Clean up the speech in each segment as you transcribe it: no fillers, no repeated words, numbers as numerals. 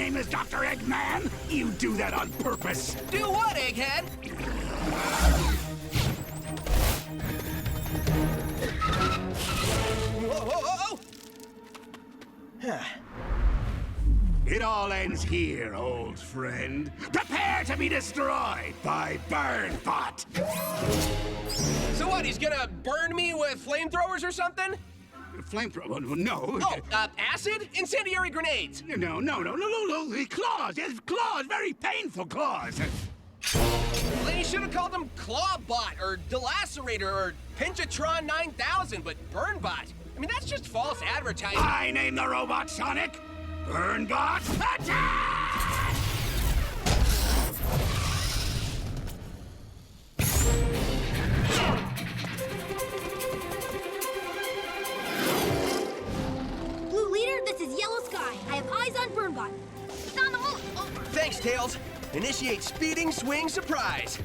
name is Dr. Eggman? You do that on purpose. Do what, Egghead? Whoa! It all ends here, old friend. Prepare to be destroyed by Burnbot. So what, he's gonna burn me with flamethrowers or something? Flamethrower? No. Oh, acid? Incendiary grenades! No. The claws. Yes, claws. Very painful claws. Then you should have called him Clawbot or Delacerator or Pinchatron 9000, but Burnbot. I mean, that's just false advertising. I name the robot Sonic. Burnbot, attack! Blue Leader, this is Yellow Sky. I have eyes on Burnbot. It's on the move. Over. Thanks, Tails. Initiate speeding swing surprise.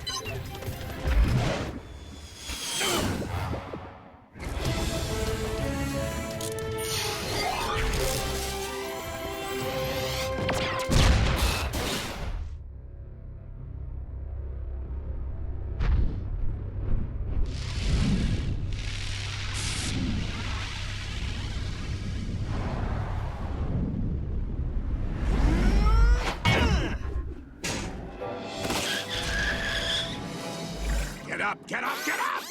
Get up!